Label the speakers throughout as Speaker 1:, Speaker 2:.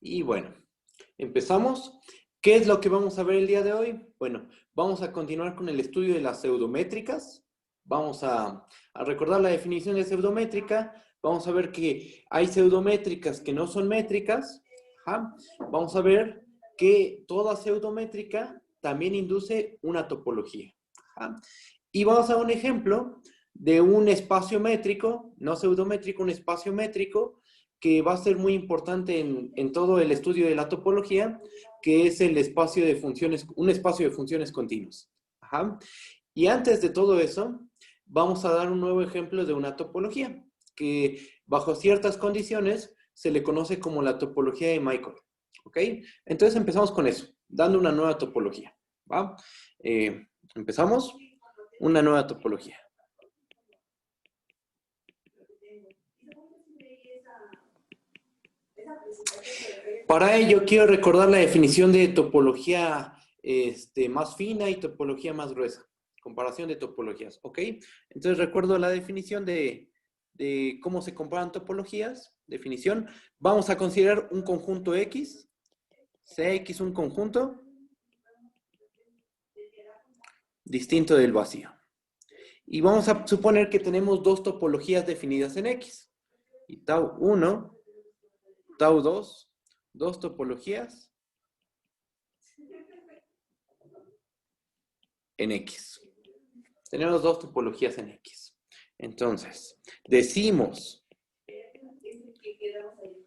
Speaker 1: Y bueno, empezamos. ¿Qué es lo que vamos a ver el día de hoy? Bueno, vamos a continuar con el estudio de las pseudométricas. Vamos a recordar la definición de pseudométrica. Vamos a ver que hay pseudométricas que no son métricas. Ajá. Vamos a ver que toda pseudométrica también induce una topología. Ajá. Y vamos a dar un ejemplo de un espacio métrico, no pseudométrico, un espacio métrico, que va a ser muy importante en todo el estudio de la topología, que es el espacio de funciones, un espacio de funciones continuas. Ajá. Y antes de todo eso, vamos a dar un nuevo ejemplo de una topología, que bajo ciertas condiciones se le conoce como la topología de Michael. ¿Ok? Entonces empezamos con eso, dando una nueva topología. ¿Va? Empezamos una nueva topología. Para ello, quiero recordar la definición de topología más fina y topología más gruesa. Comparación de topologías, ¿ok? Entonces, recuerdo la definición de cómo se comparan topologías. Definición. Vamos a considerar un conjunto X. Sea X un conjunto distinto del vacío. Y vamos a suponer que tenemos dos topologías definidas en X. Y tau 1, tau 2, dos topologías en X. Tenemos dos topologías en X. Entonces, decimos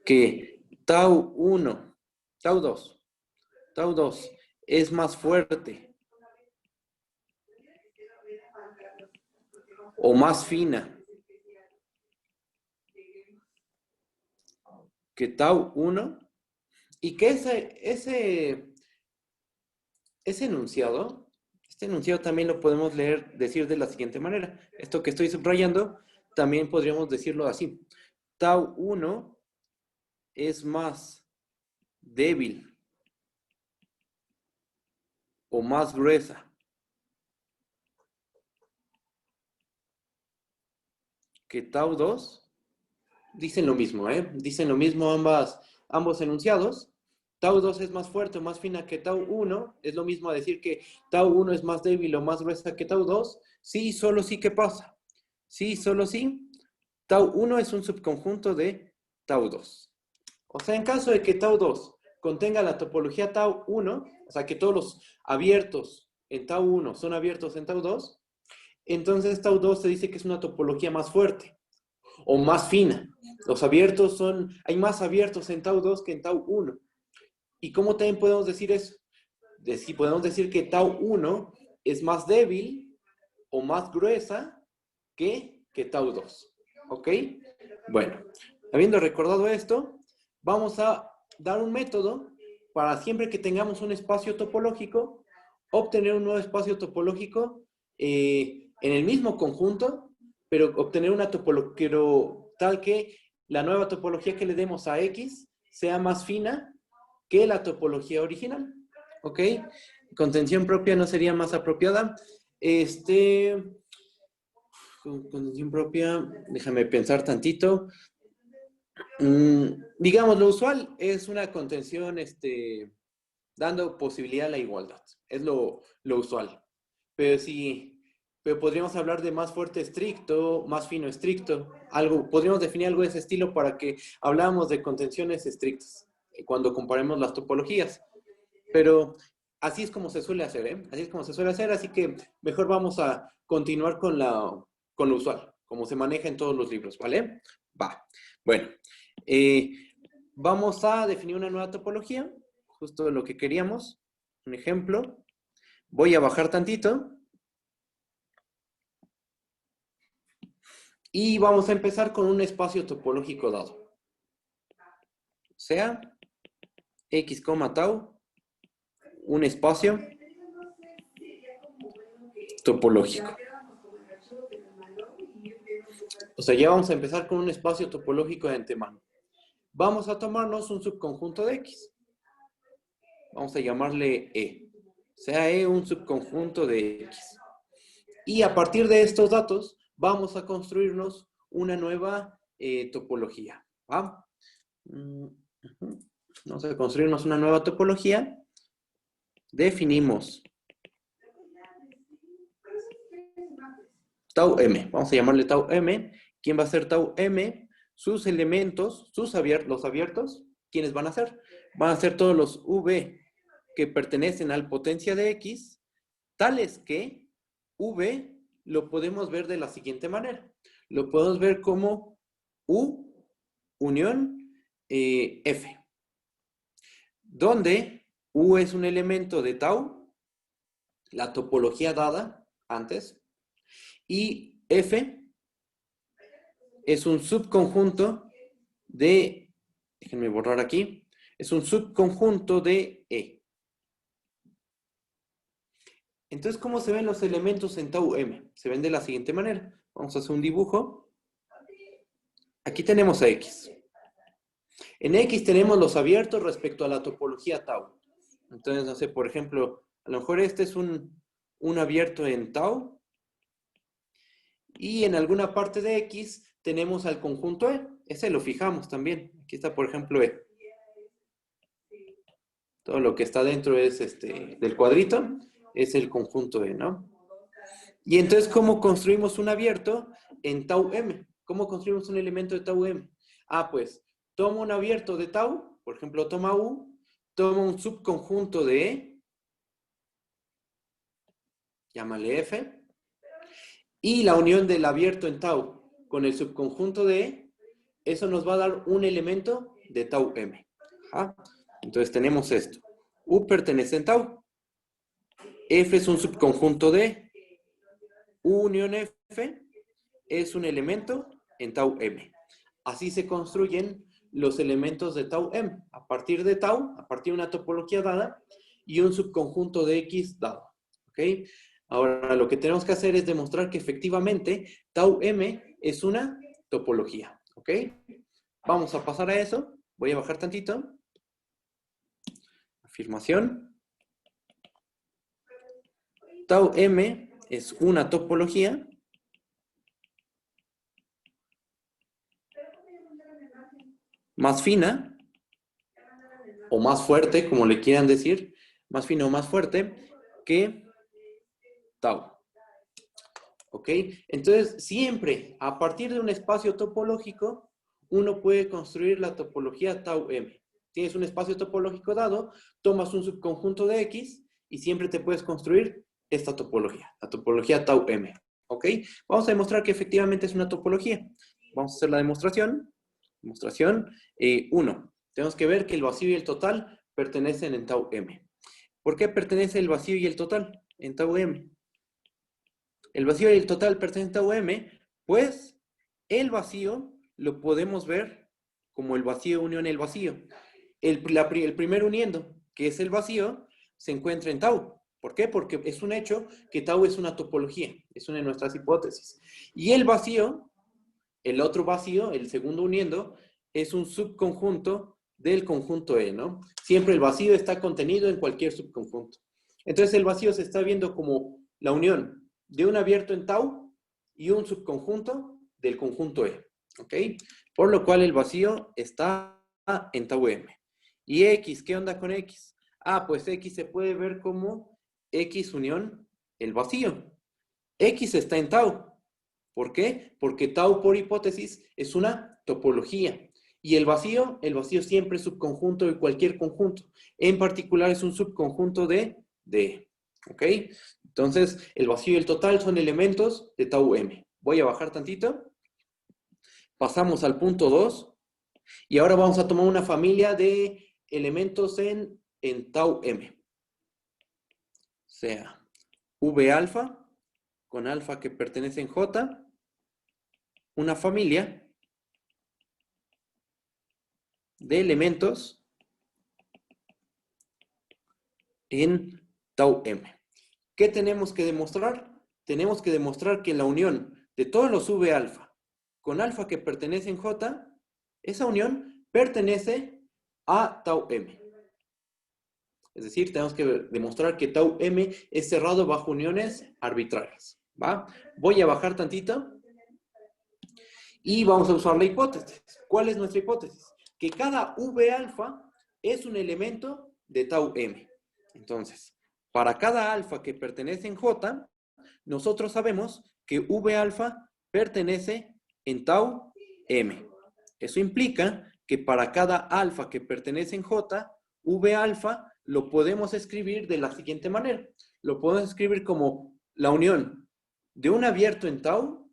Speaker 1: que tau 1, tau 2 es más fuerte o más fina que tau 1 y que ese enunciado, este enunciado también lo podemos decir de la siguiente manera. Esto que estoy subrayando, también podríamos decirlo así. Tau 1 es más débil o más gruesa que tau 2. Dicen lo mismo, ¿eh? Dicen lo mismo ambos enunciados. Tau 2 es más fuerte o más fina que tau 1. Es lo mismo a decir que tau 1 es más débil o más gruesa que tau 2. Sí, solo sí, ¿qué pasa? Sí, solo sí. Tau 1 es un subconjunto de tau 2. O sea, en caso de que tau 2 contenga la topología tau 1, o sea, que todos los abiertos en tau 1 son abiertos en tau 2, entonces tau 2 se dice que es una topología más fuerte o más fina. Los abiertos hay más abiertos en tau 2 que en tau 1. ¿Y cómo también podemos decir eso? Podemos decir que tau 1 es más débil o más gruesa que tau 2. ¿Ok? Bueno, habiendo recordado esto, vamos a dar un método para siempre que tengamos un espacio topológico, obtener un nuevo espacio topológico en el mismo conjunto, pero obtener una topología tal que la nueva topología que le demos a X sea más fina que la topología original. ¿Ok? Contención propia no sería más apropiada. Contención propia, déjame pensar tantito. Digamos, lo usual es una contención dando posibilidad a la igualdad. Es lo usual. Pero podríamos hablar de más fuerte estricto, más fino estricto. Podríamos definir algo de ese estilo para que habláramos de contenciones estrictas cuando comparemos las topologías. Pero así es como se suele hacer, ¿eh? Así es como se suele hacer, así que mejor vamos a continuar con lo usual, como se maneja en todos los libros, ¿vale? Va. Bueno, vamos a definir una nueva topología, justo lo que queríamos. Un ejemplo. Voy a bajar tantito. Y vamos a empezar con un espacio topológico dado. Sea X, tau, un espacio topológico. O sea, ya vamos a empezar con un espacio topológico de antemano. Vamos a tomarnos un subconjunto de X. Vamos a llamarle E. Sea E un subconjunto de X. Y a partir de estos datos, vamos a construirnos una nueva topología. ¿Va? Vamos a construirnos una nueva topología. Definimos tau m. Vamos a llamarle tau m. ¿Quién va a ser tau m? Sus elementos, los abiertos, ¿quiénes van a ser? Van a ser todos los v que pertenecen al potencia de x, tales que v lo podemos ver de la siguiente manera. Lo podemos ver como u unión f, donde u es un elemento de tau, la topología dada antes, y f es un subconjunto de, déjenme borrar aquí, es un subconjunto de E. Entonces, ¿cómo se ven los elementos en tau m? Se ven de la siguiente manera. Vamos a hacer un dibujo. Aquí tenemos a X. En X tenemos los abiertos respecto a la topología tau. Entonces, no sé, por ejemplo, a lo mejor este es un abierto en tau. Y en alguna parte de X tenemos al conjunto E. Ese lo fijamos también. Aquí está, por ejemplo, E. Todo lo que está dentro es del cuadrito, es el conjunto E, ¿no? Y entonces, ¿cómo construimos un abierto en tau m? ¿Cómo construimos un elemento de tau m? Ah, pues, toma un abierto de tau, por ejemplo, toma U, toma un subconjunto de E, llámale F, y la unión del abierto en tau con el subconjunto de E, eso nos va a dar un elemento de tau m. ¿Ah? Entonces tenemos esto. U pertenece en tau. F es un subconjunto de U unión F es un elemento en tau m. Así se construyen los elementos de tau m. A partir de tau, a partir de una topología dada y un subconjunto de X dado. ¿Ok? Ahora lo que tenemos que hacer es demostrar que efectivamente tau m es una topología. ¿Ok? Vamos a pasar a eso. Voy a bajar tantito. Afirmación. Tau m es una topología más fina o más fuerte, como le quieran decir, más fina o más fuerte que tau. ¿Ok? Entonces, siempre a partir de un espacio topológico, uno puede construir la topología tau m. Tienes un espacio topológico dado, tomas un subconjunto de X y siempre te puedes construir esta topología, la topología tau m. ¿Ok? Vamos a demostrar que efectivamente es una topología. Vamos a hacer la demostración. Demostración 1. Tenemos que ver que el vacío y el total pertenecen en tau m. ¿Por qué pertenece el vacío y el total en tau m? El vacío y el total pertenecen a tau m, pues el vacío lo podemos ver como el vacío unión el vacío. El primer uniendo, que es el vacío, se encuentra en tau. ¿Por qué? Porque es un hecho que tau es una topología, es una de nuestras hipótesis. Y el vacío, el otro vacío, el segundo uniendo, es un subconjunto del conjunto E, ¿no? Siempre el vacío está contenido en cualquier subconjunto. Entonces el vacío se está viendo como la unión de un abierto en tau y un subconjunto del conjunto E, ¿ok? Por lo cual el vacío está en tau m. ¿Y X? ¿Qué onda con X? Ah, pues X se puede ver como X unión el vacío. X está en tau. ¿Por qué? Porque tau por hipótesis es una topología. Y el vacío siempre es subconjunto de cualquier conjunto. En particular es un subconjunto de E. ¿Ok? Entonces, el vacío y el total son elementos de tau m. Voy a bajar tantito. Pasamos al punto 2. Y ahora vamos a tomar una familia de elementos en tau m. O sea, V alfa con alfa que pertenece en J. Una familia de elementos en tau m. ¿Qué tenemos que demostrar? Tenemos que demostrar que la unión de todos los V alfa con alfa que pertenece en J, esa unión pertenece a tau m. Es decir, tenemos que demostrar que tau m es cerrado bajo uniones arbitrarias. ¿Va? Voy a bajar tantito y vamos a usar la hipótesis. ¿Cuál es nuestra hipótesis? Que cada V alfa es un elemento de tau m. Entonces, para cada alfa que pertenece en J, nosotros sabemos que V alfa pertenece en tau m. Eso implica que para cada alfa que pertenece en J, V alfa lo podemos escribir de la siguiente manera. Lo podemos escribir como la unión de un abierto en tau,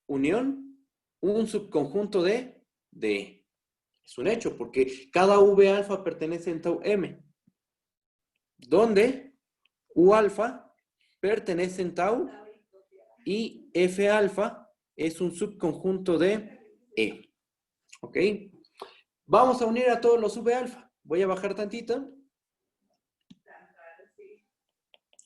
Speaker 1: unión, un subconjunto de E. Es un hecho, porque cada V alfa pertenece en tau m, donde U alfa pertenece en tau y F alfa es un subconjunto de E. ¿Ok? Vamos a unir a todos los V alfa. Voy a bajar tantito.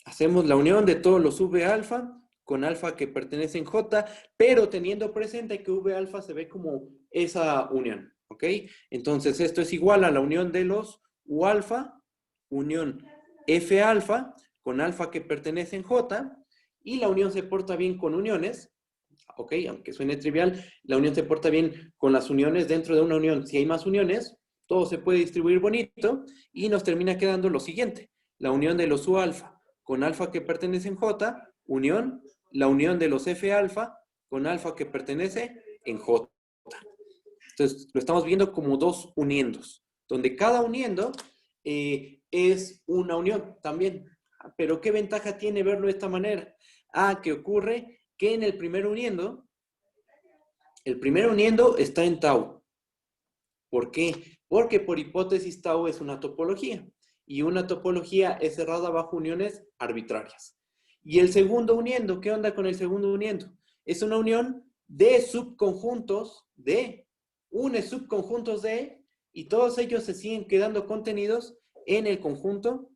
Speaker 1: Hacemos la unión de todos los V alfa con alfa que pertenece en J, pero teniendo presente que V alfa se ve como esa unión. ¿Ok? Entonces esto es igual a la unión de los U alfa, unión F alfa con alfa que pertenece en J, y la unión se porta bien con uniones. ¿Ok? Aunque suene trivial, la unión se porta bien con las uniones dentro de una unión. Si hay más uniones, todo se puede distribuir bonito y nos termina quedando lo siguiente. La unión de los U alfa con alfa que pertenece en J, unión, la unión de los F alfa con alfa que pertenece en J. Entonces, lo estamos viendo como dos uniendos, donde cada uniendo es una unión también. Pero ¿qué ventaja tiene verlo de esta manera? Que ocurre que en el primer uniendo está en tau. ¿Por qué? Porque por hipótesis tau es una topología. Y una topología es cerrada bajo uniones arbitrarias. Y el segundo uniendo, ¿qué onda con el segundo uniendo? Es una unión de subconjuntos de, une subconjuntos de, y todos ellos se siguen quedando contenidos en el conjunto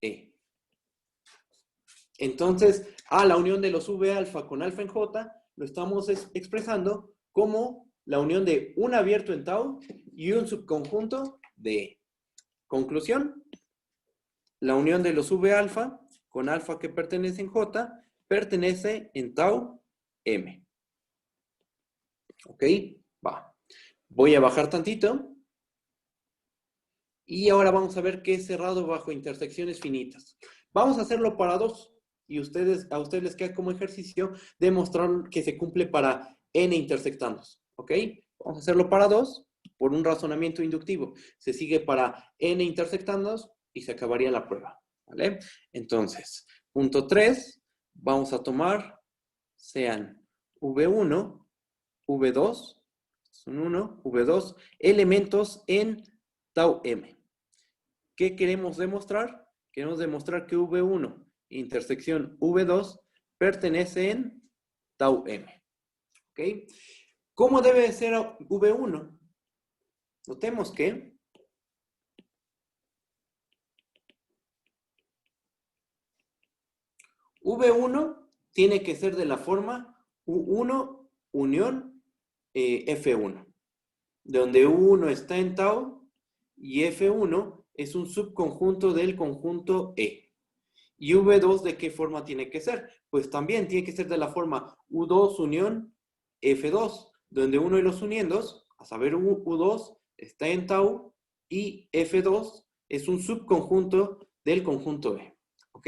Speaker 1: E. Entonces, la unión de los V alfa con alfa en J lo estamos expresando como la unión de un abierto en tau y un subconjunto de E. Conclusión, la unión de los V alfa con alfa que pertenece en J pertenece en tau M. ¿Ok? Va. Voy a bajar tantito. Y ahora vamos a ver qué es cerrado bajo intersecciones finitas. Vamos a hacerlo para dos. Y a ustedes les queda como ejercicio demostrar que se cumple para n intersectandos. ¿Ok? Vamos a hacerlo para dos por un razonamiento inductivo. Se sigue para n intersectandos y se acabaría la prueba. ¿Vale? Entonces, punto 3, vamos a tomar, sean V1, V2, son 1, V2, elementos en tau m. ¿Qué queremos demostrar? Queremos demostrar que V1 intersección V2 pertenece en tau m. ¿Ok? ¿Cómo debe ser V1? Notemos que V1 tiene que ser de la forma U1 unión F1, donde U1 está en tau y F1 es un subconjunto del conjunto E. ¿Y V2 de qué forma tiene que ser? Pues también tiene que ser de la forma U2 unión F2, donde uno de los uniendos, a saber U2, está en tau y F2 es un subconjunto del conjunto E. ¿Ok?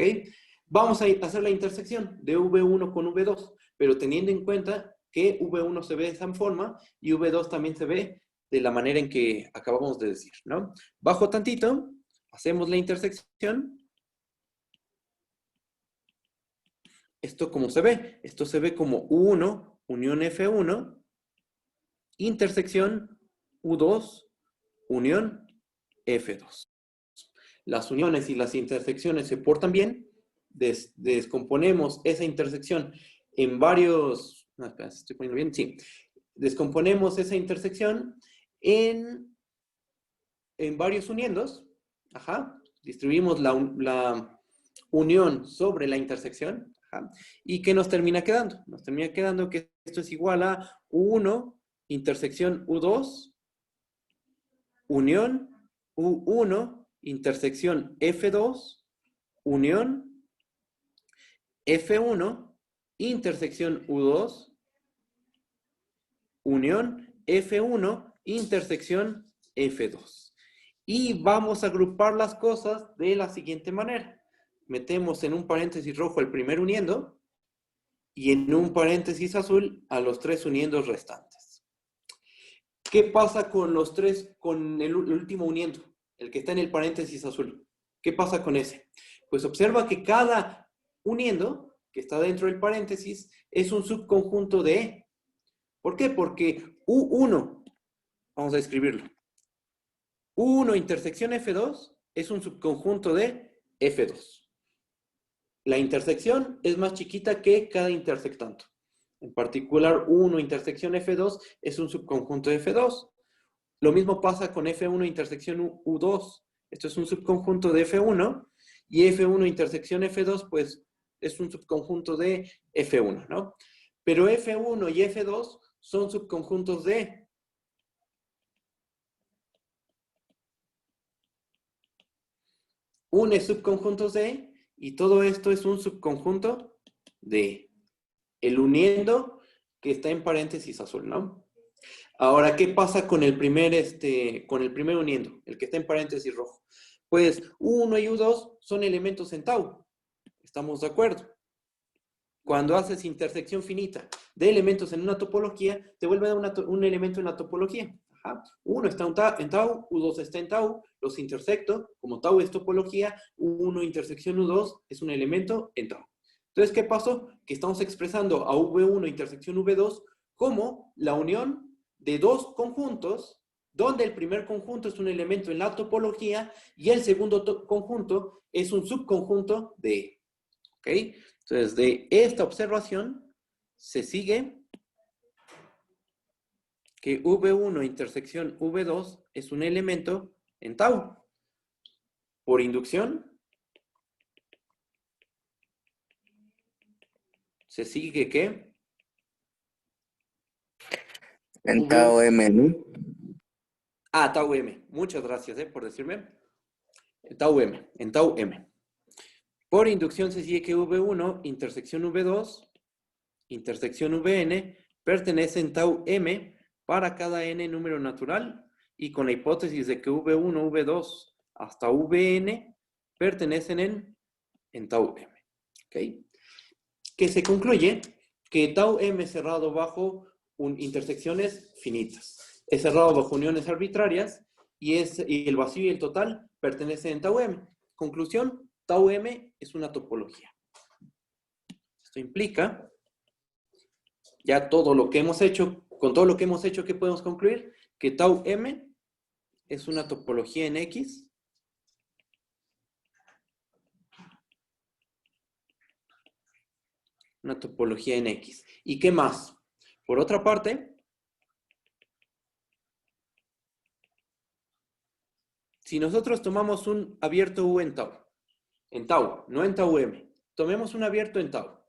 Speaker 1: Vamos a hacer la intersección de V1 con V2, pero teniendo en cuenta que V1 se ve de esa forma y V2 también se ve de la manera en que acabamos de decir, ¿no? Bajo tantito, hacemos la intersección. ¿Esto cómo se ve? Esto se ve como U1 unión F1, intersección U2 unión F2. Las uniones y las intersecciones se portan bien. Descomponemos esa intersección en varios... No, espera, ¿estoy poniendo bien? Sí. Descomponemos esa intersección en varios uniendos. Ajá. Distribuimos la unión sobre la intersección. Ajá. ¿Y qué nos termina quedando? Nos termina quedando que esto es igual a U1 intersección U2 unión U1 intersección F2 unión F1 intersección U2 unión F1 intersección F2. Y vamos a agrupar las cosas de la siguiente manera. Metemos en un paréntesis rojo el primer uniendo y en un paréntesis azul a los tres uniendos restantes. ¿Qué pasa con los tres, con el último uniendo, el que está en el paréntesis azul? ¿Qué pasa con ese? Pues observa que cada uniendo que está dentro del paréntesis es un subconjunto de E. ¿Por qué? Porque U1, vamos a escribirlo, U1 intersección F2 es un subconjunto de F2. La intersección es más chiquita que cada intersectante. En particular, U1 intersección F2 es un subconjunto de F2. Lo mismo pasa con F1 intersección U2. Esto es un subconjunto de F1. Y F1 intersección F2, pues, es un subconjunto de F1, ¿no? Pero F1 y F2 son subconjuntos de... Une subconjuntos de... Y todo esto es un subconjunto de... El uniendo que está en paréntesis azul, ¿no? Ahora, ¿qué pasa con el primer uniendo? El que está en paréntesis rojo. Pues U1 y U2 son elementos en tau. ¿Estamos de acuerdo? Cuando haces intersección finita de elementos en una topología, te vuelve a dar un elemento en la topología. Ajá. Uno está en tau, U2 está en tau, los intersecto, como tau es topología, U1 intersección U2 es un elemento en tau. Entonces, ¿qué pasó? Que estamos expresando a V1 intersección V2 como la unión de dos conjuntos, donde el primer conjunto es un elemento en la topología y el segundo conjunto es un subconjunto de E. ¿Ok? Entonces, de esta observación se sigue que V1 intersección V2 es un elemento en tau. Por inducción, se sigue que...
Speaker 2: En tau M, ¿no?
Speaker 1: Ah, tau M. Muchas gracias por decirme. Tau M, en tau M. Por inducción se sigue que V1 intersección V2 intersección Vn pertenece en tau M para cada n número natural y con la hipótesis de que V1, V2 hasta Vn pertenecen en tau M. ¿Okay? Que se concluye que tau M es cerrado bajo intersecciones finitas. Es cerrado bajo uniones arbitrarias y el vacío y el total pertenecen en tau M. Conclusión, tau M es una topología. Esto implica ya todo lo que hemos hecho, con todo lo que hemos hecho, ¿qué podemos concluir? Que tau M es una topología en X. Una topología en X. ¿Y qué más? Por otra parte, si nosotros tomamos un abierto U en tau, no en tau M, tomemos un abierto en tau.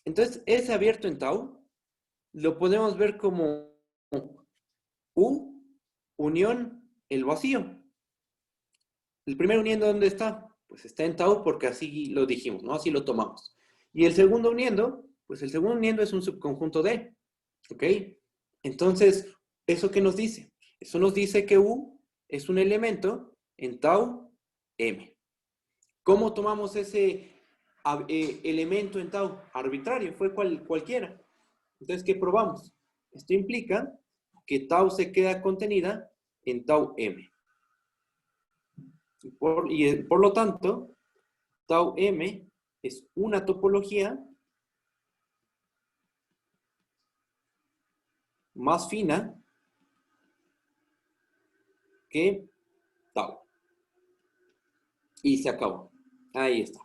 Speaker 1: Entonces, ese abierto en tau lo podemos ver como U unión el vacío. El primer uniendo, ¿dónde está? Pues está en tau porque así lo dijimos, ¿no? Así lo tomamos. Y el segundo uniendo, pues el segundo uniendo es un subconjunto de, ¿ok? Entonces, ¿eso qué nos dice? Eso nos dice que U es un elemento en tau M. ¿Cómo tomamos ese elemento en tau? Arbitrario, fue cualquiera. Entonces, ¿qué probamos? Esto implica que tau se queda contenida en tau M. Por lo tanto, tau M es una topología más fina que tau. Y se acabó. Ahí está.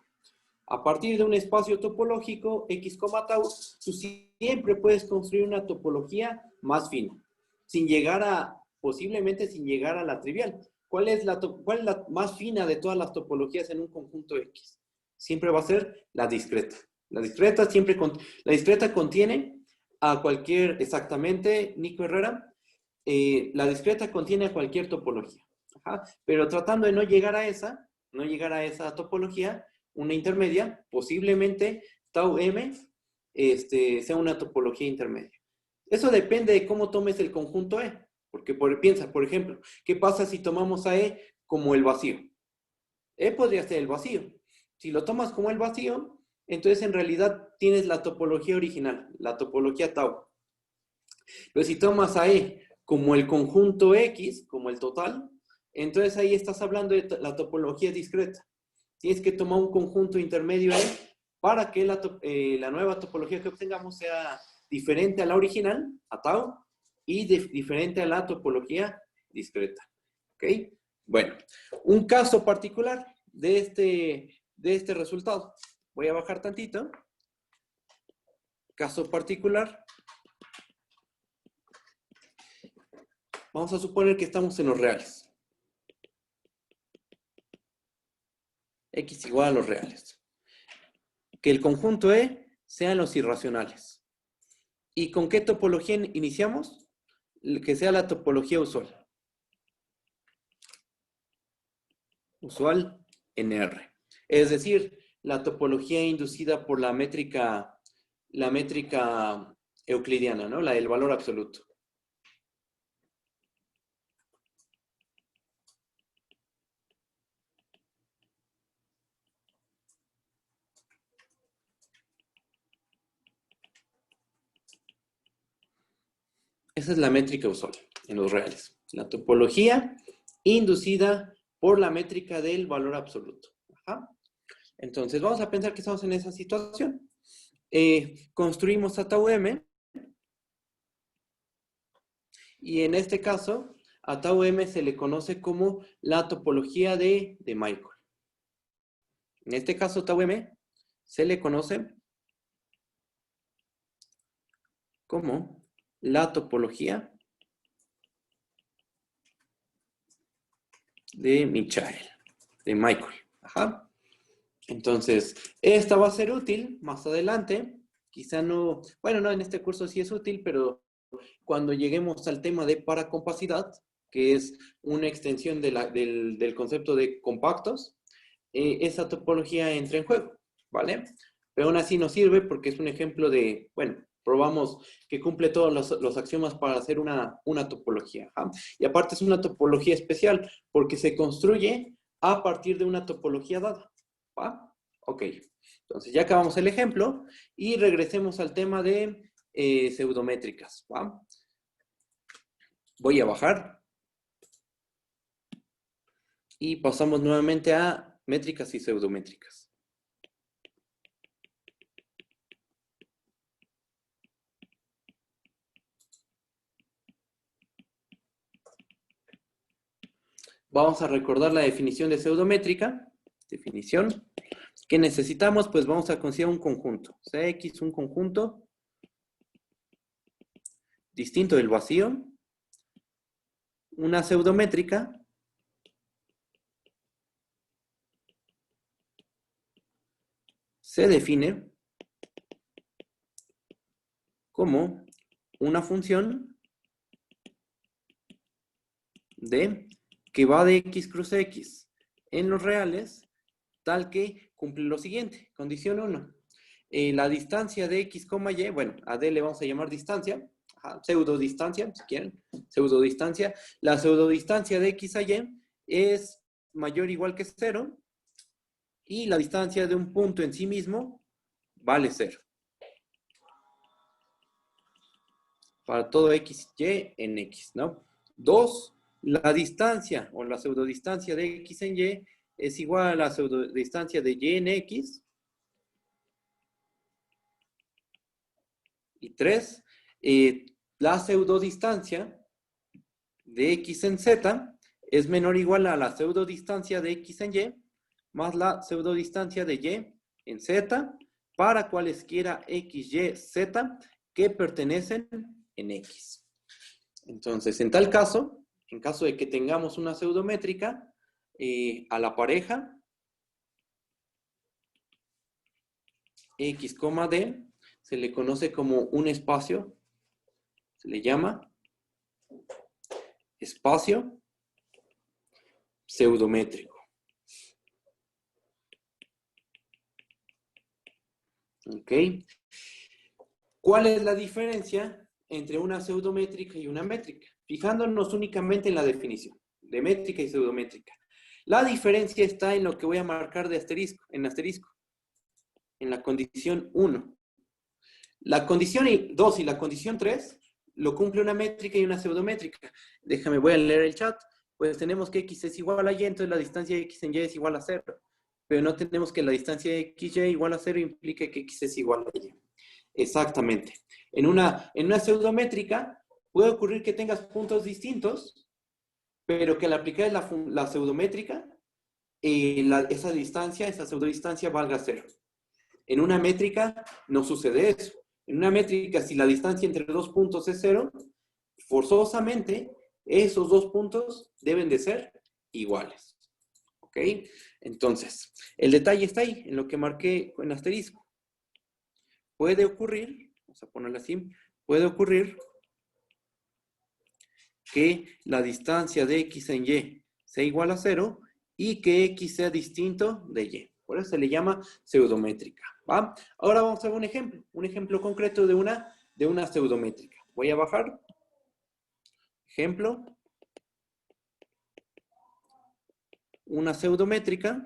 Speaker 1: A partir de un espacio topológico X, tau, tú siempre puedes construir una topología más fina, posiblemente sin llegar a la trivial. ¿Cuál es la más fina de todas las topologías en un conjunto X? Siempre va a ser la discreta. La discreta contiene a cualquier, exactamente, Nico Herrera, la discreta contiene a cualquier topología. Ajá. Pero tratando de no llegar a esa topología, una intermedia, posiblemente tau M sea una topología intermedia. Eso depende de cómo tomes el conjunto E. Porque piensa, por ejemplo, ¿qué pasa si tomamos a E como el vacío? E podría ser el vacío. Si lo tomas como el vacío, entonces en realidad tienes la topología original, la topología tau. Pero si tomas a E como el conjunto X, como el total, entonces ahí estás hablando de la topología discreta. Tienes que tomar un conjunto intermedio E para que la nueva topología que obtengamos sea diferente a la original, a tau, y diferente a la topología discreta. ¿Ok? Bueno, un caso particular de este resultado. Voy a bajar tantito. Caso particular. Vamos a suponer que estamos en los reales. X igual a los reales. Que el conjunto E sean los irracionales. ¿Y con qué topología iniciamos? Que sea la topología usual. Usual en R. Es decir, la topología inducida por la métrica euclidiana, ¿no? La del valor absoluto. Esa es la métrica usual en los reales. La topología inducida por la métrica del valor absoluto. Ajá. Entonces, vamos a pensar que estamos en esa situación. Construimos a tau m. Y en este caso, a tau m se le conoce como la topología de Michael. En este caso, tau m se le conoce como la topología de Michael. Ajá. Entonces, esta va a ser útil más adelante. Quizá no, bueno, no, en este curso sí es útil, pero cuando lleguemos al tema de paracompacidad, que es una extensión del concepto de compactos, esa topología entra en juego, ¿vale? Pero aún así nos sirve porque es un ejemplo de, bueno, probamos que cumple todos los axiomas para hacer una topología. ¿Ja? Y aparte es una topología especial porque se construye a partir de una topología dada. ¿Va? Ok. Entonces ya acabamos el ejemplo y regresemos al tema de pseudométricas. ¿Va? Voy a bajar. Y pasamos nuevamente a métricas y pseudométricas. Vamos a recordar la definición de pseudométrica. Definición. ¿Qué necesitamos? Pues vamos a considerar un conjunto. Cx, un conjunto distinto del vacío. Una pseudométrica. Se define como una función que va de x cruz x en los reales, tal que cumple lo siguiente. Condición 1. La distancia de x, y, bueno, a d le vamos a llamar distancia, pseudodistancia, si quieren, pseudodistancia. La pseudodistancia de x a y es mayor o igual que 0 y la distancia de un punto en sí mismo vale 0. Para todo x, y en x, ¿no? 2. La distancia o la pseudodistancia de x en y es igual a la pseudodistancia de y en x. Y 3. La pseudodistancia de x en z es menor o igual a la pseudodistancia de x en y más la pseudodistancia de y en z para cualesquiera x, y, z que pertenecen en x. Entonces, en tal caso, en caso de que tengamos una pseudométrica, a la pareja x, d se le conoce como un espacio, se le llama espacio pseudométrico. ¿Ok? ¿Cuál es la diferencia entre una pseudométrica y una métrica? fijándonos únicamente en la definición de métrica y pseudométrica. La diferencia está en lo que voy a marcar de asterisco, en la condición 1. La condición 2 y la condición 3 lo cumple una métrica y una pseudométrica. Déjame, voy a leer el chat. Pues tenemos que x es igual a y, entonces la distancia de x en y es igual a 0. Pero no tenemos que la distancia de xy igual a 0 implique que x es igual a y. Exactamente. En una pseudométrica puede ocurrir que tengas puntos distintos, pero que al aplicar la pseudométrica, esa distancia, esa pseudodistancia valga 0. En una métrica no sucede eso. En una métrica, si la distancia entre dos puntos es 0, forzosamente esos dos puntos deben de ser iguales. ¿Ok? Entonces, el detalle está ahí, en lo que marqué en asterisco. Puede ocurrir, vamos a ponerlo así, puede ocurrir que la distancia de x en y sea igual a 0 y que x sea distinto de y. Por eso se le llama pseudométrica. ¿Va? Ahora vamos a ver un ejemplo concreto de una pseudométrica. Voy a bajar. Ejemplo. Una pseudométrica.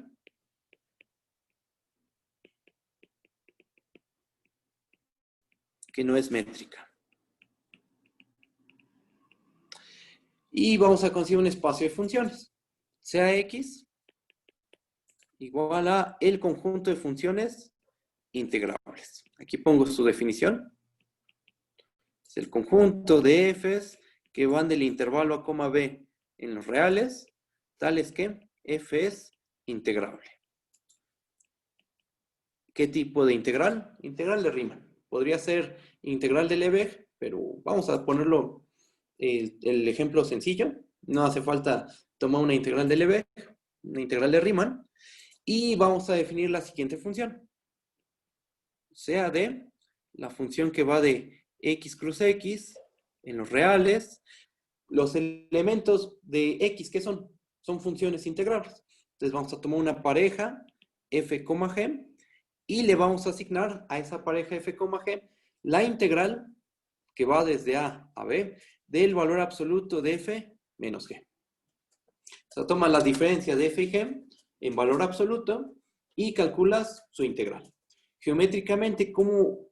Speaker 1: Que no es métrica. Y vamos a conseguir un espacio de funciones. Sea x igual a el conjunto de funciones integrables. Aquí pongo su definición. Es el conjunto de f's que van del intervalo a coma b en los reales, tales que f es integrable. ¿Qué tipo de integral? Integral de Riemann. Podría ser integral de Lebesgue, pero vamos a ponerlo el ejemplo sencillo. No hace falta tomar una integral de Lebesgue, una integral de Riemann, y vamos a definir la siguiente función. Sea de la función que va de x cruz x en los reales, los elementos de x que son funciones integrables. Entonces vamos a tomar una pareja f, g y le vamos a asignar a esa pareja f, g la integral que va desde a b del valor absoluto de f menos g. O sea, tomas la diferencia de f y g en valor absoluto y calculas su integral. Geométricamente, ¿cómo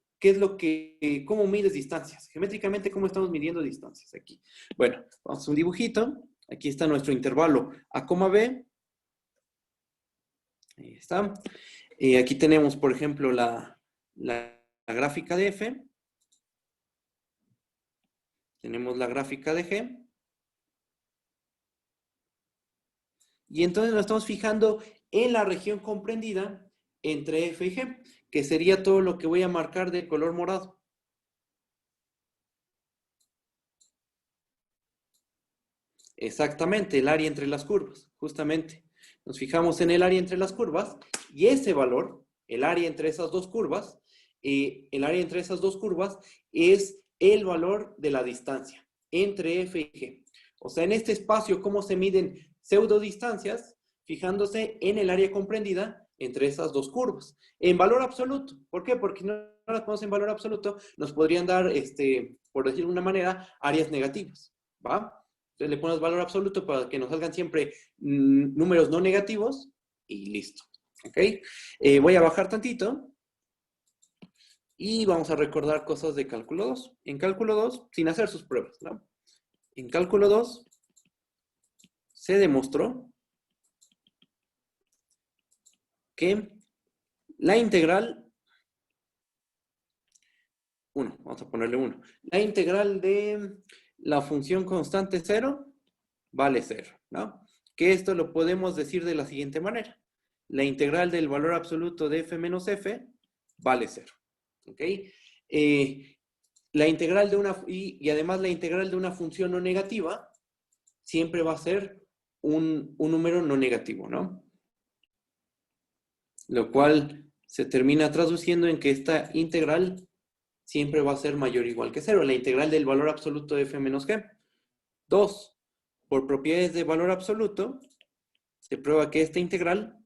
Speaker 1: mides distancias? Geométricamente, ¿cómo estamos midiendo distancias aquí? Bueno, vamos a un dibujito. Aquí está nuestro intervalo a, b. Ahí está. Aquí tenemos, por ejemplo, la gráfica de f. Tenemos la gráfica de g. Y entonces nos estamos fijando en la región comprendida entre f y g, que sería todo lo que voy a marcar de color morado. Exactamente, el área entre las curvas, justamente. Nos fijamos en el área entre las curvas y ese valor, el área entre esas dos curvas, es el valor de la distancia entre f y g. O sea, en este espacio, ¿cómo se miden pseudodistancias? Fijándose en el área comprendida entre esas dos curvas. En valor absoluto. ¿Por qué? Porque no las ponemos en valor absoluto, nos podrían dar, por decirlo de una manera, áreas negativas. ¿Va? Entonces le pones valor absoluto para que nos salgan siempre números no negativos y listo. ¿Ok? Voy a bajar tantito y vamos a recordar cosas de cálculo 2. En cálculo 2, sin hacer sus pruebas, ¿no? En cálculo 2 se demostró que la integral 1, vamos a ponerle 1. La integral de la función constante 0 vale 0, ¿no? Que esto lo podemos decir de la siguiente manera. La integral del valor absoluto de f menos f vale 0, ¿ok? La integral de y además la integral de una función no negativa siempre va a ser un número no negativo, ¿no? Lo cual se termina traduciendo en que esta integral siempre va a ser mayor o igual que 0. La integral del valor absoluto de f menos g. 2. Por propiedades de valor absoluto, se prueba que esta integral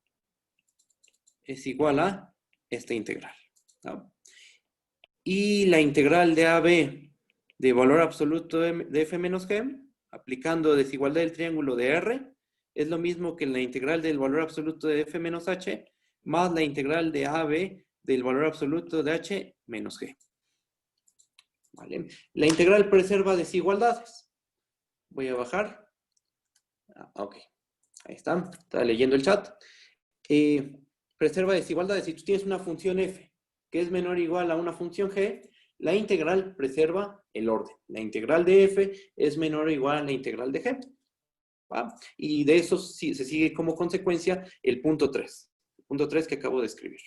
Speaker 1: es igual a esta integral, ¿no? Y la integral de AB de valor absoluto de f menos g aplicando desigualdad del triángulo de R, es lo mismo que la integral del valor absoluto de f menos h, más la integral de AB del valor absoluto de h menos g. ¿Vale? La integral preserva desigualdades. Voy a bajar. Ok, ahí está. Estaba leyendo el chat. Preserva desigualdades. Si tú tienes una función f que es menor o igual a una función g, la integral preserva el orden. La integral de f es menor o igual a la integral de g. ¿Va? Y de eso se sigue como consecuencia el punto 3. El punto 3 que acabo de escribir.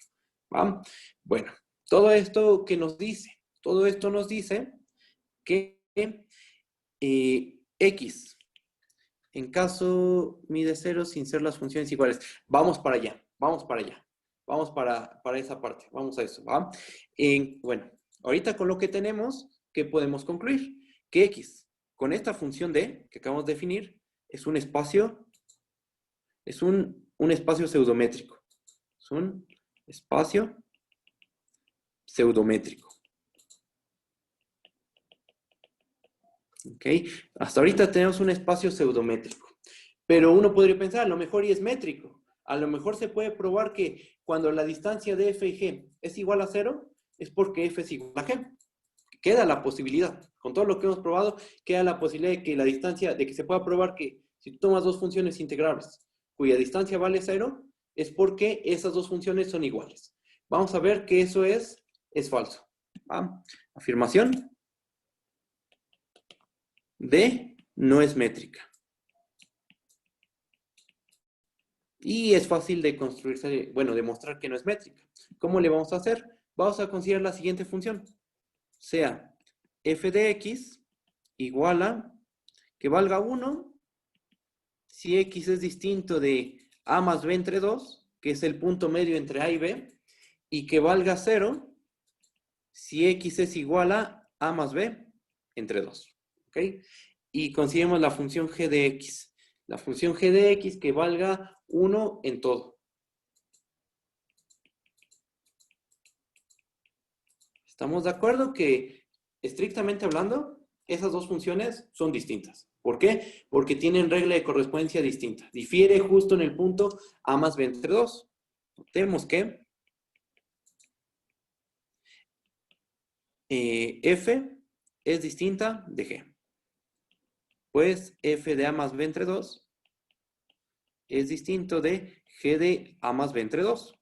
Speaker 1: ¿Va? Bueno, todo esto que nos dice, todo esto nos dice que x, en caso mide 0 sin ser las funciones iguales. Vamos para allá, vamos para allá. Vamos para esa parte, vamos a eso, ¿va? Bueno, ahorita con lo que tenemos, ¿qué podemos concluir? Que x, con esta función d que acabamos de definir, es un espacio, es un espacio pseudométrico. Es un espacio pseudométrico. ¿Ok? Hasta ahorita tenemos un espacio pseudométrico. Pero uno podría pensar, a lo mejor y es métrico. A lo mejor se puede probar que cuando la distancia de f y g es igual a 0, es porque f es igual a g. Queda la posibilidad. Con todo lo que hemos probado, queda la posibilidad de que la distancia, de que se pueda probar que si tú tomas dos funciones integrables cuya distancia vale 0, es porque esas dos funciones son iguales. Vamos a ver que eso es falso. ¿Va? Afirmación. D no es métrica. Y es fácil de construirse, bueno, demostrar que no es métrica. ¿Cómo le vamos a hacer? Vamos a considerar la siguiente función. Sea f de x igual a que valga 1 si x es distinto de a más b entre 2, que es el punto medio entre a y b, y que valga 0 si x es igual a más b entre 2. ¿Ok? Y consideremos la función g de x. La función g de x que valga 1 en todo. ¿Estamos de acuerdo que, estrictamente hablando, esas dos funciones son distintas? ¿Por qué? Porque tienen regla de correspondencia distinta. Difiere justo en el punto a más b entre 2. Notemos que f es distinta de g. Pues f de a más b entre 2 es distinto de g de a más b entre 2.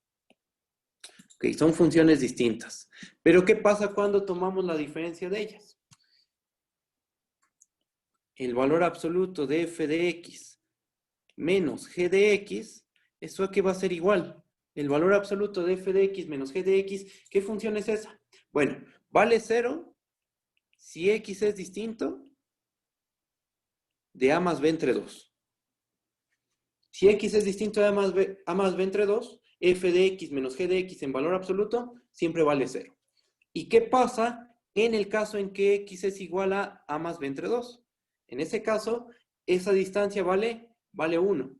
Speaker 1: Ok, son funciones distintas. Pero ¿qué pasa cuando tomamos la diferencia de ellas? El valor absoluto de f de x menos g de x, ¿eso a qué va a ser igual? El valor absoluto de f de x menos g de x, ¿qué función es esa? Bueno, vale 0 si x es distinto de a más b entre 2. Si x es distinto de a más b entre 2, f de x menos g de x en valor absoluto siempre vale 0. ¿Y qué pasa en el caso en que x es igual a más b entre 2? En ese caso, esa distancia vale 1.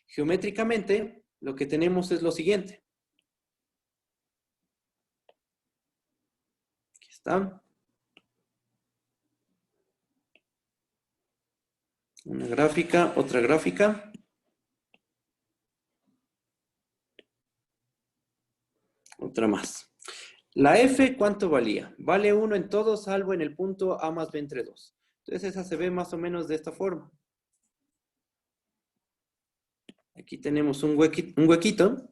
Speaker 1: Geométricamente, lo que tenemos es lo siguiente. Aquí está. Una gráfica, otra gráfica. Otra más. La f, ¿cuánto valía? Vale 1 en todo, salvo en el punto a más b entre 2. Entonces esa se ve más o menos de esta forma. Aquí tenemos un huequito.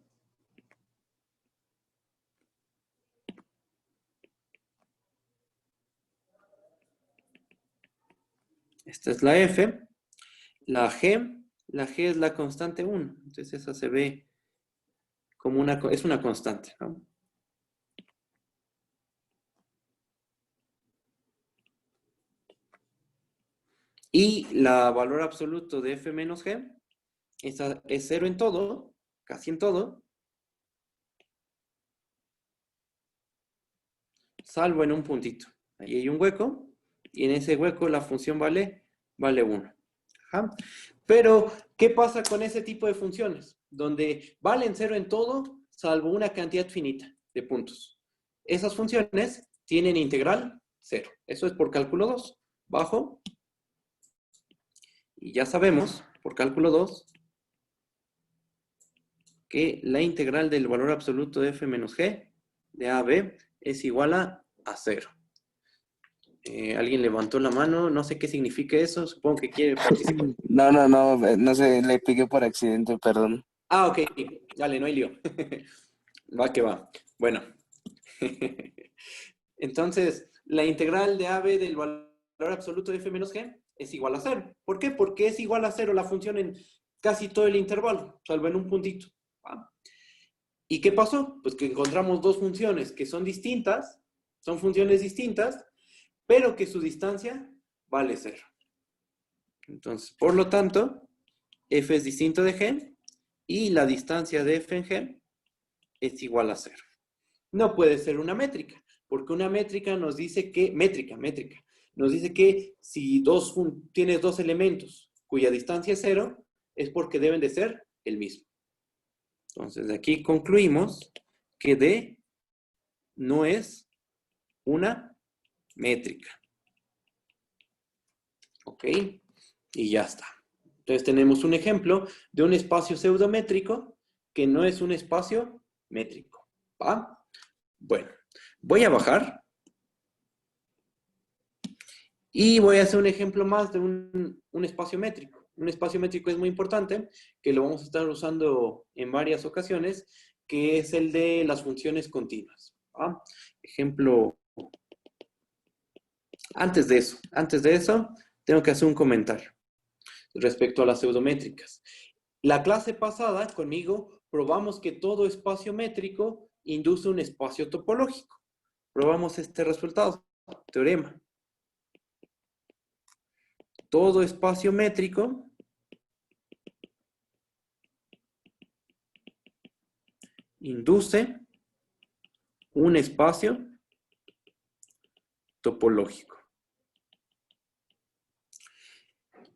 Speaker 1: Esta es la f. La g es la constante 1. Entonces esa se ve como es una constante, ¿no? Y la valor absoluto de f menos g es 0 en todo, casi en todo, salvo en un puntito. Ahí hay un hueco, y en ese hueco la función vale 1. Ajá. Pero, ¿qué pasa con ese tipo de funciones? Donde valen 0 en todo, salvo una cantidad finita de puntos. Esas funciones tienen integral 0. Eso es por cálculo 2. Bajo. Y ya sabemos, por cálculo 2, que la integral del valor absoluto de f menos g de a a b es igual a 0. Alguien levantó la mano, no sé qué significa eso, supongo que quiere participar.
Speaker 2: No sé, le piqué por accidente, perdón.
Speaker 1: Ah, ok, dale, no hay lío. Va que va. Bueno. Entonces, la integral de AB del valor absoluto de f menos g es igual a 0. ¿Por qué? Porque es igual a 0 la función en casi todo el intervalo, salvo en un puntito. ¿Va? ¿Y qué pasó? Pues que encontramos dos funciones que son distintas, son funciones distintas, pero que su distancia vale 0. Entonces, por lo tanto, f es distinto de g y la distancia de f en g es igual a 0. No puede ser una métrica, porque una métrica nos dice que, métrica, nos dice que si tienes dos elementos cuya distancia es 0, es porque deben de ser el mismo. Entonces, de aquí concluimos que D no es una métrica. ¿Ok? Y ya está. Entonces tenemos un ejemplo de un espacio pseudométrico que no es un espacio métrico. ¿Va? Bueno, voy a bajar y voy a hacer un ejemplo más de un espacio métrico. Un espacio métrico es muy importante, que lo vamos a estar usando en varias ocasiones, que es el de las funciones continuas. ¿Va? Ejemplo, antes de eso, tengo que hacer un comentario respecto a las pseudométricas. La clase pasada, conmigo, probamos que todo espacio métrico induce un espacio topológico. Probamos este resultado, teorema. Todo espacio métrico induce un espacio topológico.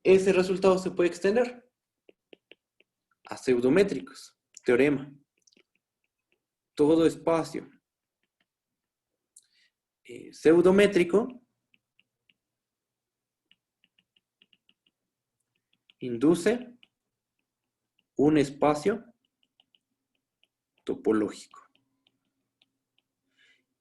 Speaker 1: Ese resultado se puede extender a pseudométricos. Teorema. Todo espacio pseudométrico induce un espacio topológico.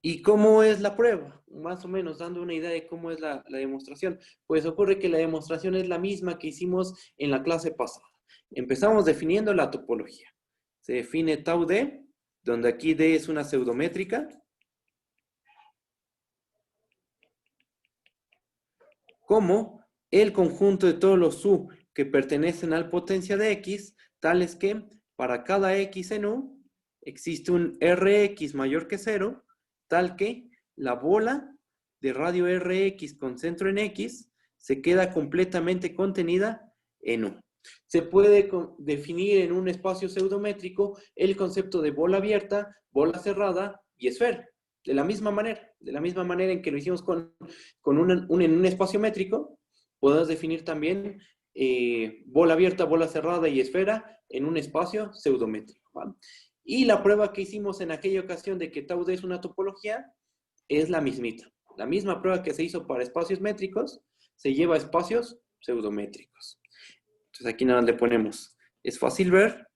Speaker 1: ¿Y cómo es la prueba? Más o menos dando una idea de cómo es la demostración. Pues ocurre que la demostración es la misma que hicimos en la clase pasada. Empezamos definiendo la topología. Se define tau D, donde aquí D es una pseudométrica, como el conjunto de todos los U que pertenecen al potencia de X, tales que para cada X en U existe un Rx mayor que 0, tal que la bola de radio Rx con centro en X se queda completamente contenida en U. Se puede definir en un espacio pseudométrico el concepto de bola abierta, bola cerrada y esfera. De la misma manera en que lo hicimos en un espacio métrico, podemos definir también bola abierta, bola cerrada y esfera en un espacio pseudométrico. ¿Va? Y la prueba que hicimos en aquella ocasión de que tau D es una topología es la mismita. La misma prueba que se hizo para espacios métricos se lleva a espacios pseudométricos. Entonces aquí nada más le ponemos. Es fácil ver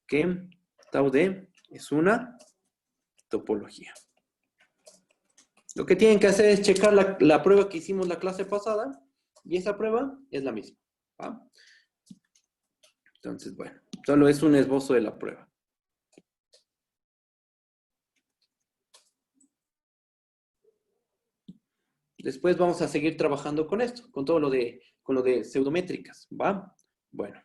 Speaker 1: que tau D es una topología. Lo que tienen que hacer es checar la prueba que hicimos la clase pasada y esa prueba es la misma. ¿Va? Entonces, bueno, solo es un esbozo de la prueba. Después vamos a seguir trabajando con esto, con todo lo de pseudométricas, ¿va? Bueno,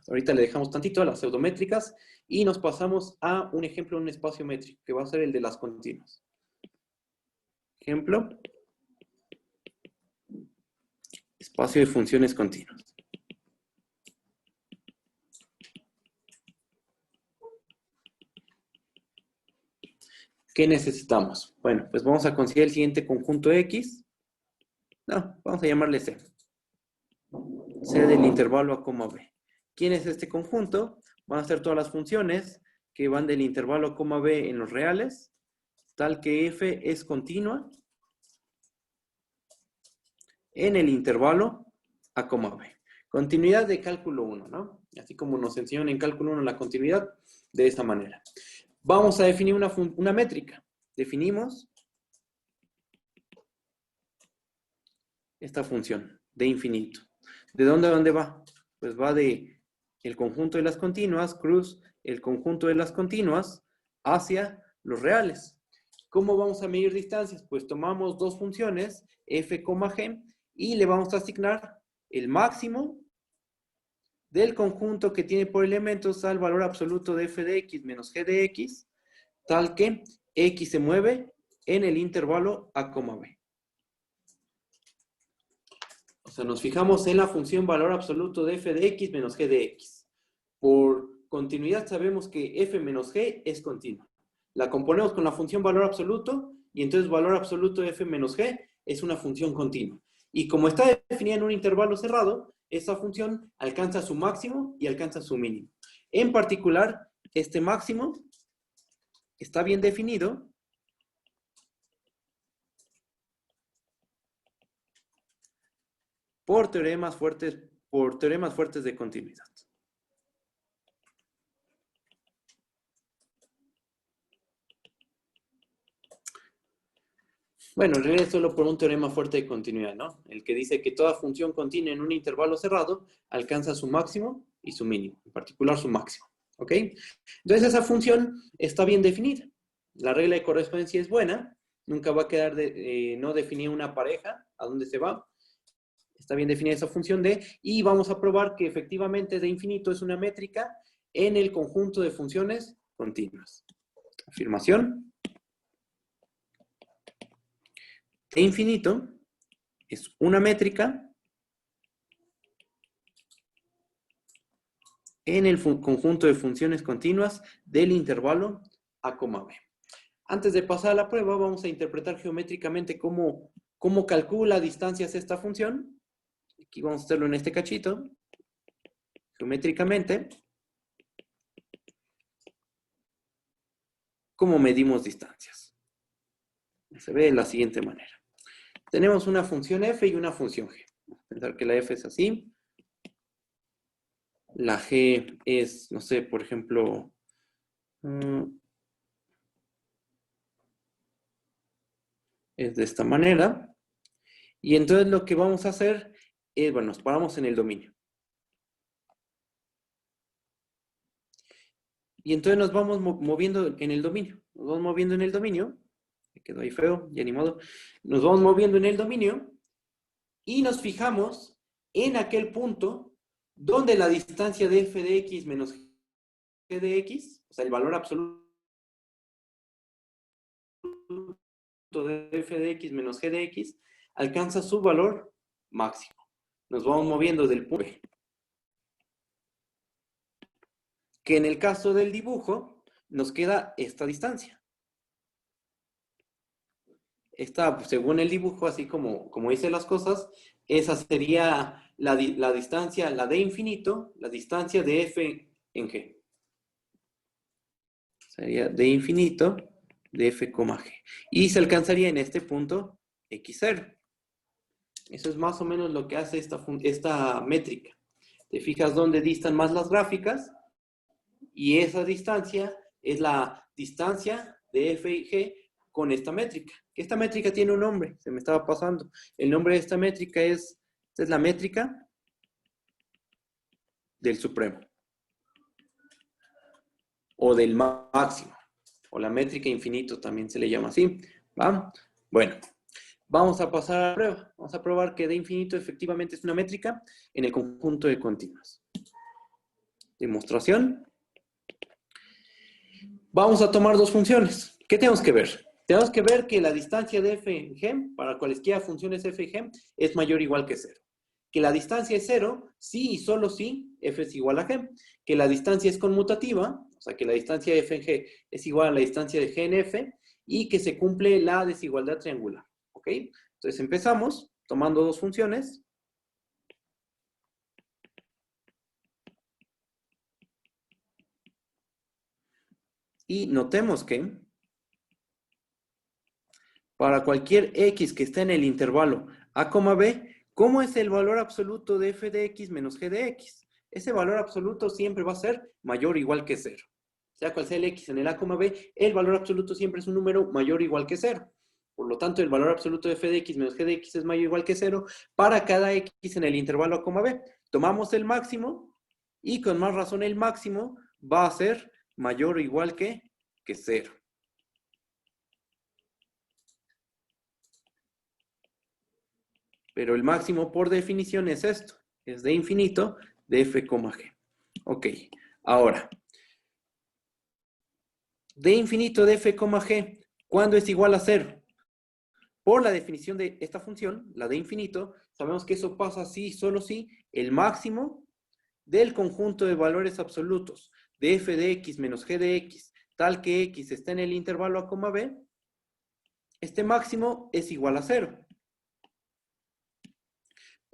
Speaker 1: ahorita le dejamos tantito a las pseudométricas y nos pasamos a un ejemplo de un espacio métrico, que va a ser el de las continuas. Ejemplo. Espacio de funciones continuas. ¿Qué necesitamos? Bueno, pues vamos a considerar el siguiente conjunto X. No, vamos a llamarle C. C del intervalo A, B. ¿Quién es este conjunto? Van a ser todas las funciones que van del intervalo A, B en los reales, tal que F es continua en el intervalo A, B. Continuidad de cálculo 1, ¿no? Así como nos enseñaron en cálculo 1 la continuidad, de esta manera. Vamos a definir una métrica. Definimos esta función de infinito. ¿De dónde a dónde va? Pues va de el conjunto de las continuas, cruz el conjunto de las continuas, hacia los reales. ¿Cómo vamos a medir distancias? Pues tomamos dos funciones, f, g, y le vamos a asignar el máximo del conjunto que tiene por elementos al valor absoluto de f de x menos g de x, tal que x se mueve en el intervalo a, b. O sea, nos fijamos en la función valor absoluto de f de x menos g de x. Por continuidad sabemos que f menos g es continua. La componemos con la función valor absoluto y entonces valor absoluto de f menos g es una función continua. Y como está definida en un intervalo cerrado, esa función alcanza su máximo y alcanza su mínimo. En particular, este máximo está bien definido por teoremas fuertes de continuidad. Bueno, en realidad es solo por un teorema fuerte de continuidad, ¿no? El que dice que toda función continua en un intervalo cerrado alcanza su máximo y su mínimo, en particular su máximo, ¿ok? Entonces esa función está bien definida. La regla de correspondencia es buena, nunca va a quedar no definir una pareja, ¿a dónde se va? Está bien definida esa función de, y vamos a probar que efectivamente de infinito es una métrica en el conjunto de funciones continuas. Afirmación. De infinito es una métrica en el conjunto de funciones continuas del intervalo A, B. Antes de pasar a la prueba, vamos a interpretar geométricamente cómo calcula distancias esta función. Aquí vamos a hacerlo en este cachito. Geométricamente, ¿cómo medimos distancias? Se ve de la siguiente manera. Tenemos una función f y una función g. Vamos a pensar que la f es así. La g es, no sé, por ejemplo, es de esta manera. Y entonces lo que vamos a hacer es, bueno, nos paramos en el dominio. Y entonces nos vamos moviendo en el dominio. Nos vamos moviendo en el dominio. Me quedó ahí feo, ya ni modo. Nos vamos moviendo en el dominio y nos fijamos en aquel punto donde la distancia de f de x menos g de x, o sea, el valor absoluto de f de x menos g de x, alcanza su valor máximo. Nos vamos moviendo del punto B. Que en el caso del dibujo, nos queda esta distancia. Esta, según el dibujo, así como dice las cosas, esa sería la distancia, la de infinito, la distancia de f en g. Sería de infinito de f, g. Y se alcanzaría en este punto x0. Eso es más o menos lo que hace esta métrica. Te fijas dónde distan más las gráficas y esa distancia es la distancia de f y g con esta métrica. Esta métrica tiene un nombre, se me estaba pasando. El nombre de esta métrica es la métrica del supremo. O del máximo. O la métrica infinito también se le llama así. ¿Va? Bueno, vamos a pasar a la prueba. Vamos a probar que de infinito efectivamente es una métrica en el conjunto de continuas. Demostración. Vamos a tomar dos funciones. ¿Qué tenemos que ver? Tenemos que ver que la distancia de f en g, para cualesquiera funciones f y g, es mayor o igual que 0. Que la distancia es 0, sí y solo si f es igual a g. Que la distancia es conmutativa, o sea que la distancia de f en g es igual a la distancia de g en f, y que se cumple la desigualdad triangular. ¿Ok? Entonces empezamos tomando dos funciones. Y notemos que para cualquier x que esté en el intervalo a, b, ¿Cómo es el valor absoluto de f de x menos g de x? Ese valor absoluto siempre va a ser mayor o igual que 0. Sea cual sea el x en el a, b, el valor absoluto siempre es un número mayor o igual que 0. Por lo tanto, el valor absoluto de f de x menos g de x es mayor o igual que 0 para cada x en el intervalo a, b. Tomamos el máximo y con más razón el máximo va a ser mayor o igual que 0. Pero el máximo por definición es esto. Es de infinito de f, g. Ok, ahora. De infinito de f, g, ¿cuándo es igual a 0? Por la definición de esta función, la de infinito, sabemos que eso pasa si, solo si, el máximo del conjunto de valores absolutos de f de x menos g de x, tal que x está en el intervalo a, b, este máximo es igual a 0.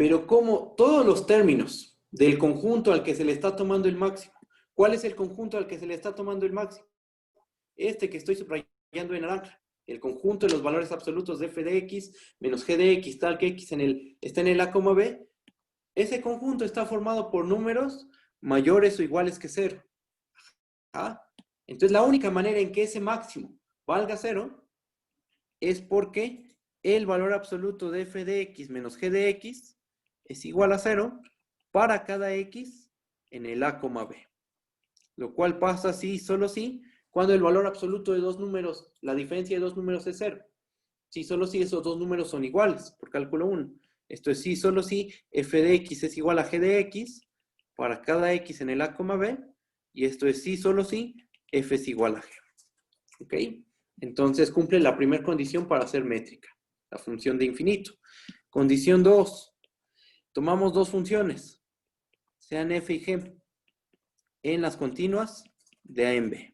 Speaker 1: Pero como todos los términos del conjunto al que se le está tomando el máximo, ¿cuál es el conjunto al que se le está tomando el máximo? Este que estoy subrayando en naranja. El conjunto de los valores absolutos de f de x menos g de x, tal que x está en el a, b, ese conjunto está formado por números mayores o iguales que 0. ¿Ah? Entonces, la única manera en que ese máximo valga 0 es porque el valor absoluto de f de x menos g de x es igual a 0 para cada x en el a, b. Lo cual pasa así, solo si, cuando el valor absoluto de dos números, la diferencia de dos números es 0. Sí, solo si esos dos números son iguales, por cálculo 1. Esto es sí, solo si f de x es igual a g de x para cada x en el a, b. Y esto es sí, solo si f es igual a g. ¿Ok? Entonces cumple la primera condición para hacer métrica, la función de infinito. Condición 2. Tomamos dos funciones, sean f y g, en las continuas de a en b.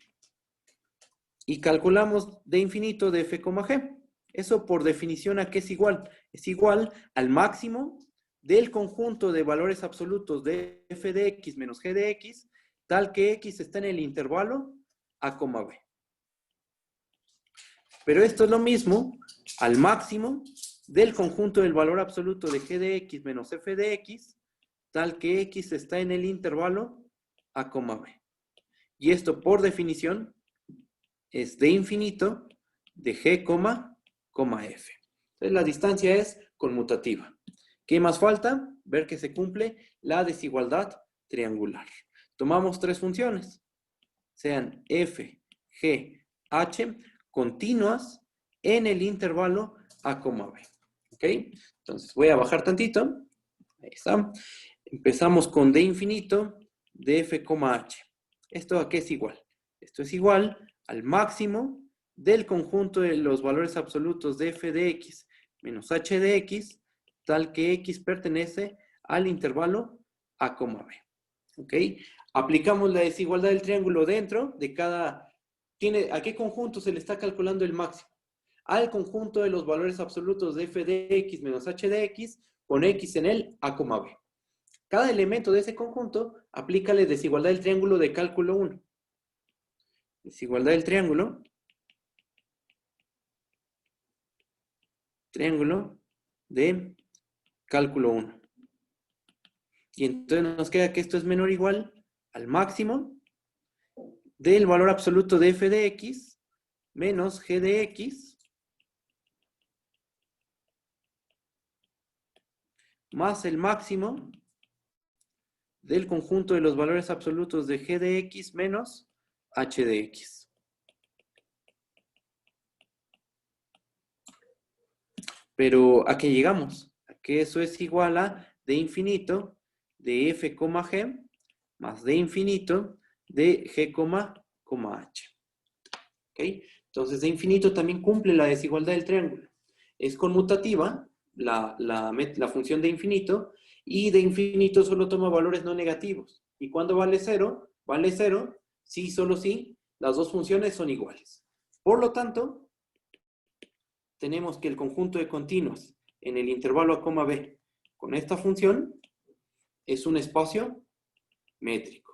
Speaker 1: Y calculamos de infinito de f, g. Eso por definición, ¿a qué es igual? Es igual al máximo del conjunto de valores absolutos de f de x menos g de x, tal que x está en el intervalo a, b. Pero esto es lo mismo al máximo del conjunto del valor absoluto de g de x menos f de x, tal que x está en el intervalo a, b. Y esto por definición es de infinito de g, f. Entonces la distancia es conmutativa. ¿Qué más falta? Ver que se cumple la desigualdad triangular. Tomamos tres funciones, sean f, g, h, continuas en el intervalo a, b. ¿Ok? Entonces voy a bajar tantito. Ahí está. Empezamos con d infinito de f, h. ¿Esto a qué es igual? Esto es igual al máximo del conjunto de los valores absolutos de f de x menos h de x, tal que x pertenece al intervalo a, b. ¿Ok? Aplicamos la desigualdad del triángulo dentro de cada... ¿A qué conjunto se le está calculando el máximo? Al conjunto de los valores absolutos de f de x menos h de x con x en el a, b. Cada elemento de ese conjunto, aplícale desigualdad del triángulo de cálculo 1. Desigualdad del triángulo de cálculo 1. Y entonces nos queda que esto es menor o igual al máximo del valor absoluto de f de x menos g de x más el máximo del conjunto de los valores absolutos de g de x menos h de x. Pero ¿a qué llegamos? A que eso es igual a d infinito de f, g más d infinito de g, h. ¿Ok? Entonces d infinito también cumple la desigualdad del triángulo. Es conmutativa la función de infinito y de infinito solo toma valores no negativos. ¿Y cuándo vale 0? Vale 0 si, solo si, las dos funciones son iguales. Por lo tanto, tenemos que el conjunto de continuos en el intervalo a, b con esta función es un espacio métrico.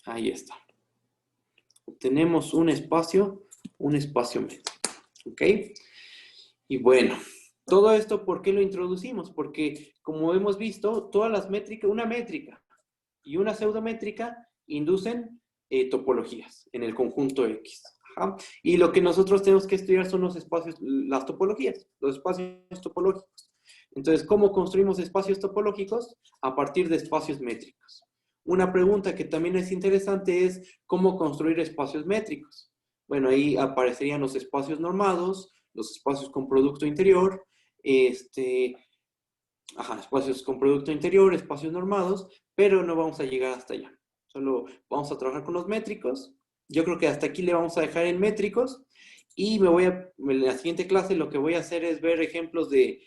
Speaker 1: Ahí está. Obtenemos un espacio Un espacio métrico. ¿Ok? Y bueno, todo esto, ¿por qué lo introducimos? Porque, como hemos visto, todas las métricas, una métrica y una pseudométrica inducen topologías en el conjunto X. Ajá. Y lo que nosotros tenemos que estudiar son los espacios, las topologías, los espacios topológicos. Entonces, ¿cómo construimos espacios topológicos? A partir de espacios métricos. Una pregunta que también es interesante es ¿cómo construir espacios métricos? Bueno, ahí aparecerían los espacios normados, los espacios con producto interior, espacios con producto interior, espacios normados, pero no vamos a llegar hasta allá. Solo vamos a trabajar con los métricos. Yo creo que hasta aquí le vamos a dejar en métricos y en la siguiente clase lo que voy a hacer es ver ejemplos de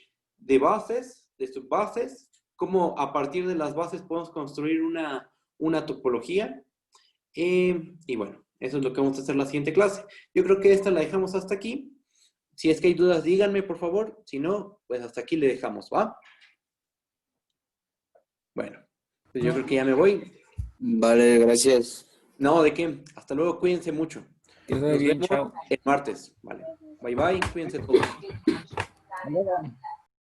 Speaker 1: bases, de subbases, cómo a partir de las bases podemos construir una topología. Y bueno, eso es lo que vamos a hacer en la siguiente clase. Yo creo que esta la dejamos hasta aquí. Si es que hay dudas, díganme, por favor. Si no, pues hasta aquí le dejamos, ¿va? Bueno, pues yo creo que ya me voy.
Speaker 2: Vale, gracias.
Speaker 1: No, ¿de qué? Hasta luego, cuídense mucho.
Speaker 3: Que vaya
Speaker 1: Nos
Speaker 3: bien,
Speaker 1: vemos
Speaker 3: chao.
Speaker 1: el martes, ¿vale? Bye, bye, cuídense todos.
Speaker 3: Hola.